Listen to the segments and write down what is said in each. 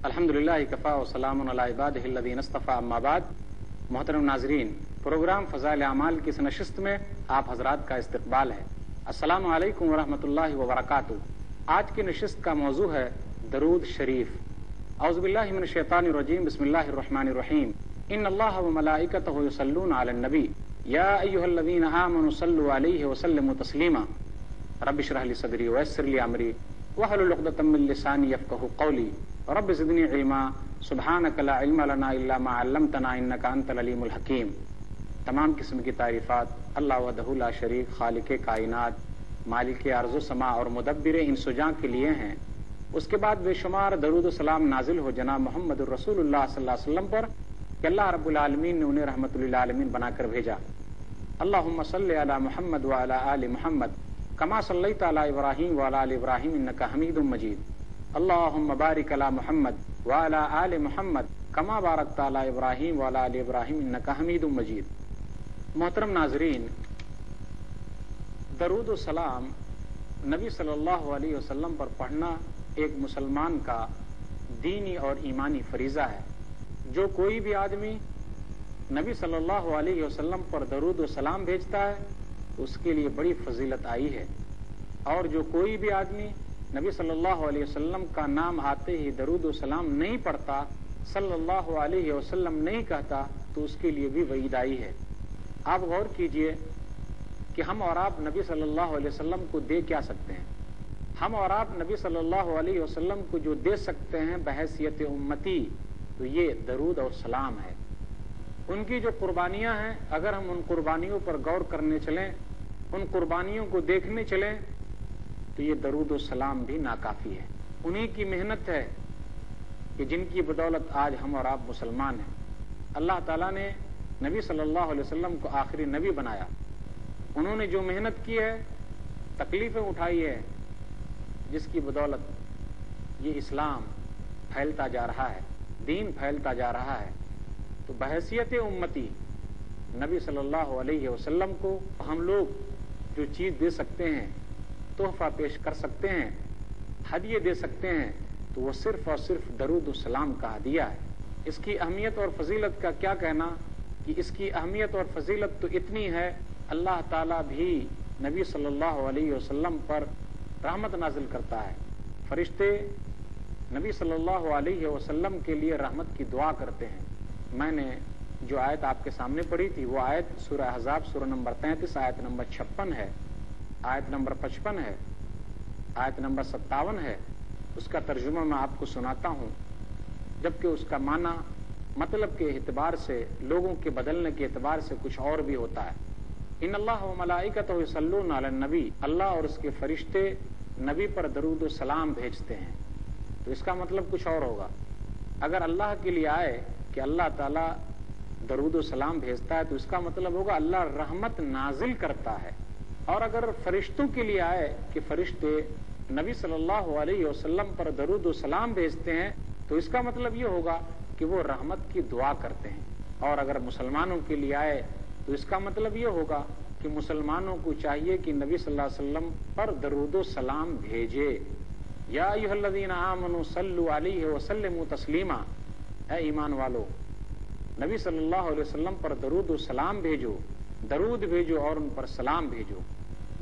अल्हम्दुलिल्लाह कफ़ा व सलामुन अला इबादिहि अल्लज़ीना इस्तफ़ा अम्मा बाद। मोहतरम नाज़रीन, प्रोग्राम फ़ज़ाइल आमाल की इस नशिस्त में आप हज़रात का इस्तक़बाल है। अस्सलामु अलैकुम व रहमतुल्लाहि व बरकातुहू। आज की नशिस्त का मौजू है दरूद शरीफ। औज़ु बिल्लाहि मिनश शैतानिर रजीम, बिस्मिल्लाहिर रहमानिर रहीम। इन्नल्लाह व मलाइकतहु युसल्लूना अलन नबी या अय्युहल्लज़ीना आमनु सल्लु अलैहि व सल्लिमू तस्लीमा। रब्बि इश्रह ली सदरी व यस्सिर ली अमरी वहलुल उक़दतम मिन लिसानी यफ़क़हू क़ौली रब्बि ज़िदनी इल्मा सुब्हानक ला इल्मा लना इल्ला मा अल्लमतना इन्नका अंतल अलीमुल हकीम। तमाम किस्म की तारीफ़ात अल्लाह वहदहु ला शरीक, खालिक़े कायनात, मालिके अर्ज़ व समा और मुदब्बिरे इंसुजां के लिए हैं। उसके बाद बेशुमार दरूद व सलाम नाजिल हो जनाब मोहम्मद रसूलुल्लाह सल्लल्लाहु अलैहि वसल्लम पर कि अल्लाह रब्बुल आलमीन ने उन्हें रहमतुल लिल आलमीन बनाकर भेजा। अल्लाहुम्मा सल्लि अला मुहम्मद व अला आलि मुहम्मद कमा सल्लैता अला इब्राहीम व अला आलि इब्राहीम इन्नका हमीदुम मजीद। अल्लाहुम्मा बारिक अला मुहम्मद व अला आलि मुहम्मद कमा बारकता अला इब्राहीम व अला आलि इब्राहीम इन्नका हमीदुम मजीद। मोहतरम नाज़रीन, दरूद व सलाम नबी सल्लल्लाहु अलैहि वसल्लम पर पढ़ना एक मुसलमान का दीनी और ईमानी फरीज़ा है। जो कोई भी आदमी नबी सल्लल्लाहु अलैहि वसल्लम पर दरूद व सलाम भेजता है उसके लिए बड़ी फजीलत आई है, और जो कोई भी आदमी नबी सल्लल्लाहु अलैहि वसल्लम का नाम आते ही दरूद व सलाम नहीं पढ़ता, सल्लल्लाहु अलैहि वसल्लम नहीं कहता, तो उसके लिए भी वईद आई है। आप गौर कीजिए कि हम और आप नबी सल्लल्लाहु अलैहि वसल्लम को दे क्या सकते हैं। हम और आप नबी सल्लल्लाहु अलैहि वसल्लम को जो दे सकते हैं बहैसियत उम्मती, तो ये दरूद और सलाम है। उनकी जो कुर्बानियां हैं, अगर हम उन कुर्बानियों पर गौर करने चलें, उन कुर्बानियों को देखने चलें, तो ये दरूद और सलाम भी नाकाफी है। उन्हीं की मेहनत है कि जिनकी बदौलत आज हम और आप मुसलमान हैं। अल्लाह ताला ने नबी सल्लल्लाहु अलैहि वसल्लम को आखिरी नबी बनाया। उन्होंने जो मेहनत की है, तकलीफें उठाई है, जिसकी बदौलत ये इस्लाम फैलता जा रहा है, दीन फैलता जा रहा है। तो बहैसियत उम्मती नबी सल्लल्लाहु अलैहि वसल्लम को हम लोग जो चीज़ दे सकते हैं, तोहफा पेश कर सकते हैं, हदिये दे सकते हैं, तो वो सिर्फ और सिर्फ दरूद व सलाम का हदिया है। इसकी अहमियत और फजीलत का क्या कहना कि इसकी अहमियत और फजीलत तो इतनी है, अल्लाह ताला भी नबी सल्लल्लाहु अलैहि वसल्लम पर रहमत नाजिल करता है। फरिश्ते नबी सल्लल्लाहु अलैहि वसल्लम के लिए रहमत की दुआ करते हैं। मैंने जो आयत आपके सामने पढ़ी थी वो आयत सूरह अहज़ाब सूरह नंबर 33 आयत नंबर 56 है, आयत नंबर 55 है, आयत नंबर 57 है। उसका तर्जुमा मैं आपको सुनाता हूँ, जबकि उसका माना मतलब के एतबार से, लोगों के बदलने के एतबार से कुछ और भी होता है। इन्नल्लाह व मलाइकतहु युसल्लूना अलन नबी, अल्लाह और उसके फरिश्ते नबी पर दरूद व सलाम भेजते हैं। तो इसका मतलब कुछ और होगा। अगर अल्लाह के लिए आए कि अल्लाह ताला दरूद व सलाम भेजता है, तो इसका मतलब होगा अल्लाह रहमत नाजिल करता है। और अगर फरिश्तों के लिए आए कि फरिश्ते नबी सल्लल्लाहु अलैहि वसल्लम पर दरूद व सलाम भेजते हैं, तो इसका मतलब ये होगा कि वो रहमत की दुआ करते हैं। और अगर मुसलमानों के लिए आए तो इसका मतलब ये होगा कि मुसलमानों को चाहिए कि नबी सल्लल्लाहु अलैहि वसल्लम पर दरूद व सलाम भेजे। या अय्युहल्लज़ीना आमनु सल्लु अलैहि व सल्लिमू तस्लीमा, ऐ ईमान वालो नबी सल्लल्लाहु अलैहि वसल्लम पर दरूद व सलाम भेजो, दरूद भेजो और उन पर सलाम भेजो।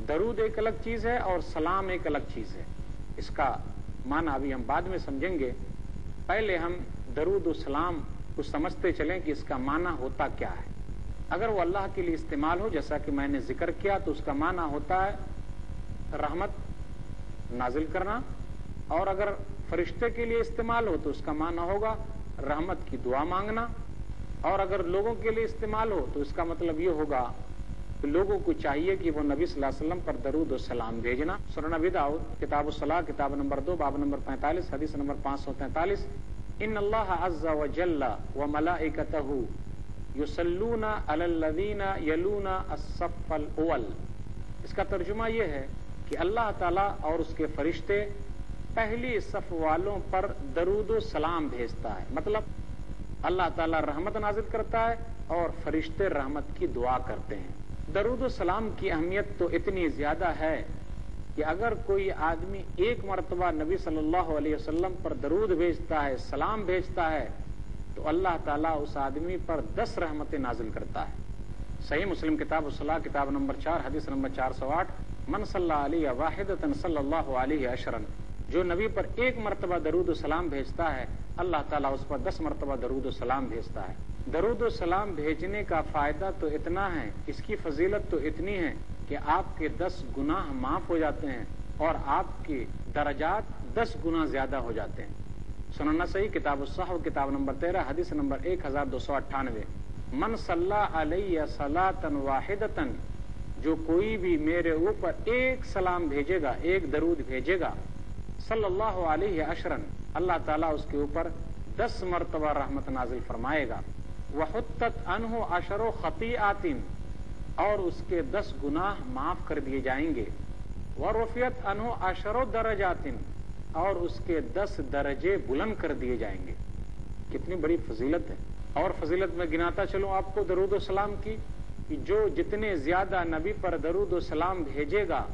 दरूद एक अलग चीज है और सलाम एक अलग चीज है। इसका माना अभी हम बाद में समझेंगे। पहले हम दरूद व सलाम को समझते चलें कि इसका माना होता क्या है। अगर वो अल्लाह के लिए इस्तेमाल हो, जैसा कि मैंने जिक्र किया, तो उसका माना होता है रहमत नाजिल करना, और अगर फरिश्ते के लिए इस्तेमाल हो तो उसका माना होगा रहमत की दुआ मांगना, और अगर लोगों के लिए इस्तेमाल हो तो इसका मतलब ये होगा कि लोगों को चाहिए कि वो नबी सल्लल्लाहु अलैहि वसल्लम पर दरूद व सलाम भेजना। सुनन अबी दाऊद किताब सलाह किताब नंबर 2 बाब नंबर 45 हदीस नंबर 543, इन्नल्लाह अज़्ज़ा व जल्ला व मलाइकतहु युसल्लूना अलल्लज़ीना यलूना अस्सफ़्फ़ल अव्वल। इसका तर्जुमा ये है कि अल्लाह ताला और उसके फरिश्ते पहली सफ वालों पर दरूद व सलाम भेजता है। मतलब अल्लाह ताला रहमत नाजिल करता है और फरिश्ते रहमत की दुआ करते हैं। दरूद व सलाम की अहमियत तो इतनी ज्यादा है کہ اگر کوئی آدمی ایک مرتبہ نبی صلی اللہ علیہ وسلم پر درود بھیجتا ہے، سلام بھیجتا ہے، تو اللہ تعالیٰ اس آدمی پر 10 رحمتیں نازل کرتا ہے۔ صحیح مسلم کتاب الصلاۃ کتاب نمبر 4 حدیث نمبر 408، من صلی علیہ واحدۃ صلی اللہ علیہ عشرًا، جو نبی پر ایک مرتبہ درود و سلام بھیجتا ہے اللہ تعالیٰ اس پر 10 مرتبہ درود و سلام بھیجتا ہے۔ درود و سلام بھیجنے کا فائدہ تو اتنا ہے، اس کی فضیلت تو اتنی ہے کہ آپ کے 10 گناہ معاف ہو جاتے ہیں اور آپ کے درجات 10 گنا زیادہ ہو جاتے ہیں۔ سنن نسائی کتاب الصحو کتاب نمبر 13 حدیث نمبر 1298، من صلی علیہ صلاۃ واحدۃ، جو کوئی بھی میرے اوپر ایک سلام بھیجے گا، ایک درود بھیجے گا، صلی اللہ علیہ عشرًا، اللہ تعالیٰ اس کے اوپر 10 مرتبہ رحمت نازل فرمائے گا، وحطت عنہ 10 خطیئات، اور اس کے 10 گناہ معاف کر دیے جائیں گے، ورفعت عنہ 10 درجات، اور اس کے 10 درجے بلند کر دیے جائیں گے۔ کتنی بڑی فضیلت ہے۔ اور فضیلت میں گناتا چلوں آپ کو درود و سلام کی، کہ جو جتنے زیادہ نبی پر درود و سلام بھیجے گا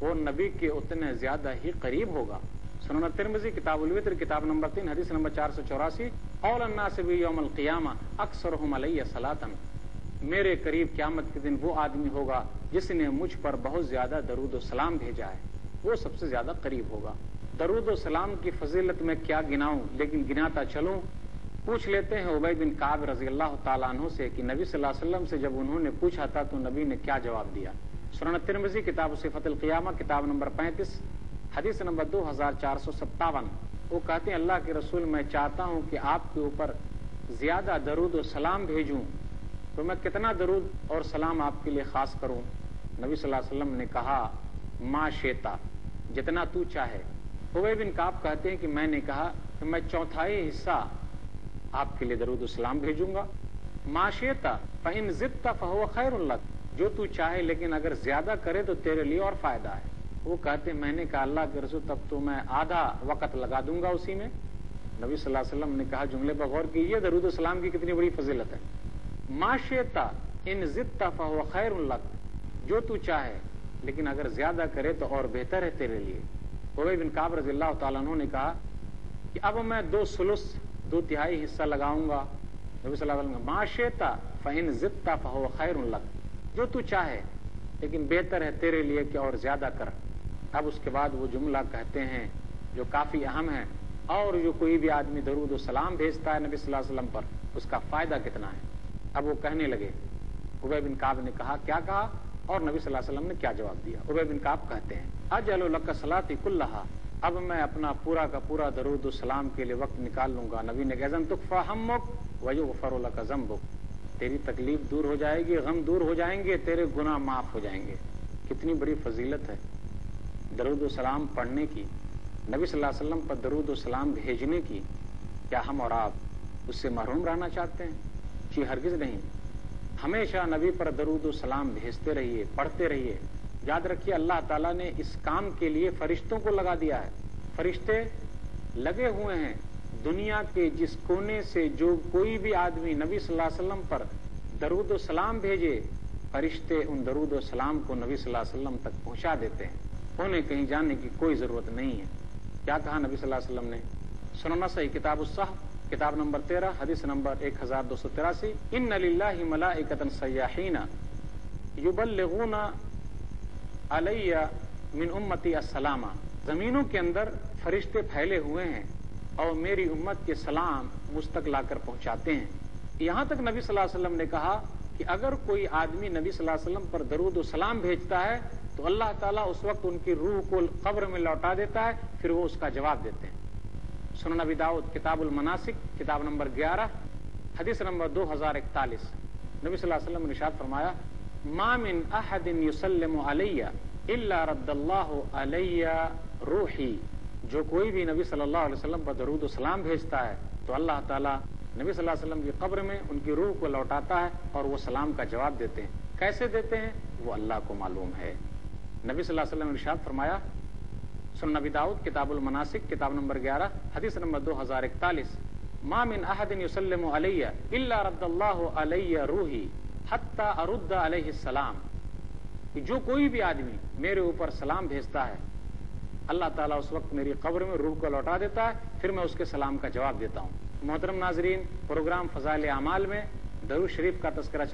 وہ نبی کے اتنے زیادہ ہی قریب ہوگا۔ سنن ترمذی کتاب الوتر کتاب نمبر 3 حدیث نمبر 484، اول الناس بی یوم القیامہ اکثرہم علیہ صلاۃ، میرے قریب قیامت کے دن وہ آدمی ہوگا جس نے مجھ پر بہت زیادہ درود و سلام بھیجا ہے، وہ سب سے زیادہ قریب ہوگا۔ درود و سلام کی فضیلت میں کیا گناؤں، لیکن گناتا چلوں۔ پوچھ لیتے ہیں ابی بن کعب رضی اللہ تعالیٰ عنہ سے کہ نبی صلی اللہ علیہ وسلم سے جب انہوں نے پوچھا تھا تو نبی نے کیا جواب دیا۔ سنن ترمذی کتاب صفت القیامہ کتاب نمبر 35 حدیث نمبر 2457، وہ کہتے ہیں اللہ کے رسول میں چاہتا ہوں کہ آپ کے اوپر زیادہ درود و سلام بھیجوں، تو میں کتنا درود اور سلام آپ کے لیے خاص کروں؟ نبی صلی اللہ علیہ وسلم نے کہا ما شئتا، جتنا تو چاہے۔ ابی بن کعب کہتے ہیں کہ میں نے کہا کہ میں 1/4 حصہ آپ کے لیے درود و سلام بھیجوں گا۔ ما شئتا فإن زدت فهو خير لك، جو تو چاہے لیکن اگر زیادہ کرے تو تیرے لیے اور فائدہ ہے۔ وہ کہتے ہیں میں نے کہا اللہ کے رسول تب تو میں آدھا وقت لگا دوں گا اسی میں۔ نبی صلی اللہ علیہ وسلم نے کہا جملے پر غور کیجیے، درود و سلام کی کتنی بڑی فضیلت ہے۔ ما شئتا ان زدت فهو خير لك، جو تو چاہے لیکن اگر زیادہ کرے تو اور بہتر ہے تیرے لیے۔ ابی بن کعب رضی اللہ تعالیٰ عنہ نے کہا کہ اب میں 2/3 حصہ لگاؤں گا۔ نبی صلی اللہ علیہ وسلم ما شئتا فإن زدت فهو خير لك، جو تو چاہے لیکن بہتر ہے تیرے لیے کہ اور زیادہ کر۔ اب اس کے بعد وہ جملہ کہتے ہیں جو کافی اہم ہے، اور جو کوئی بھی آدمی درود و سلام بھیجتا ہے نبی صلی اللہ علیہ وسلم پر اس کا فائدہ کتنا ہے۔ اب وہ کہنے لگے، ابی بن کعب نے کہا کیا کہا، اور نبی صلی اللہ علیہ وسلم نے کیا جواب دیا۔ ابی بن کعب کہتے ہیں اجعل لک صلاتی کلھا، اب میں اپنا پورا کا پورا درود و سلام کے لیے وقت نکال لوں گا۔ نبی نے کہا اذن تکفی ہمک ویغفر لک ذنبک، تیری تکلیف دور ہو جائے گی، غم دور ہو جائیں گے، تیرے گناہ معاف ہو جائیں گے۔ کتنی بڑی فضیلت ہے درود و سلام پڑھنے کی، نبی صلی اللہ علیہ وسلم پر درود و سلام بھیجنے کی۔ کیا ہم اور آپ اس سے محروم رہنا چاہتے ہیں؟ جی ہرگز نہیں۔ ہمیشہ نبی پر درود و سلام بھیجتے رہیے، پڑھتے رہیے۔ یاد رکھیے اللہ تعالیٰ نے اس کام کے لیے فرشتوں کو لگا دیا ہے۔ فرشتے لگے ہوئے ہیں دنیا کے جس کونے سے جو کوئی بھی آدمی نبی صلی اللہ علیہ وسلم پر درود و سلام بھیجے، فرشتے ان درود و سلام کو نبی صلی اللہ علیہ وسلم تک پہنچا دیتے ہیں، انہیں کہیں جانے کی کوئی ضرورت نہیں ہے۔ کیا کہا نبی صلی اللہ علیہ وسلم نے؟ سنن نسائی کتاب الصحف کتاب نمبر 13 حدیث نمبر 1283، ان للہ ملائکۃ سیاحین یبلغون علی من امتی السلام، زمینوں کے اندر فرشتے پھیلے ہوئے ہیں اور میری امت کے سلام مجھ تک لا کر پہنچاتے ہیں۔ یہاں تک نبی صلی اللہ علیہ وسلم نے کہا کہ اگر کوئی آدمی نبی صلی اللہ علیہ وسلم پر درود و سلام بھیجتا ہے تو اللہ تعالیٰ اس وقت ان کی روح کو قبر میں لوٹا دیتا ہے، پھر وہ اس کا جواب دیتے ہیں۔ سنن ابی داؤد کتاب المناسک کتاب نمبر 11 حدیث نمبر 2041، نبی صلی اللہ علیہ وسلم نے ارشاد فرمایا ما من احد یسلم علی الا رد اللہ علی روحی، جو کوئی بھی نبی صلی اللہ علیہ وسلم پر درود و سلام بھیجتا ہے تو اللہ تعالیٰ نبی صلی اللہ علیہ وسلم کی قبر میں ان کی روح کو لوٹاتا ہے اور وہ سلام کا جواب دیتے ہیں۔ کیسے دیتے ہیں وہ اللہ کو معلوم ہے۔ نبی صلی اللہ علیہ وسلم نے ارشاد فرمایا سنن ابی داؤد کتاب المناسک کتاب نمبر 11 حدیث نمبر 2041، ما من احد یسلم علی الا رد اللہ علی روحی حتی ارد علیہ السلام، کہ جو کوئی بھی آدمی میرے اوپر سلام بھیجتا ہے اللہ تعالیٰ اس وقت میری قبر میں روح کو لوٹا دیتا ہے، پھر میں اس کے سلام کا جواب دیتا ہوں۔ محترم ناظرین، پروگرام فضائل اعمال میں درود شریف کا تذکرہ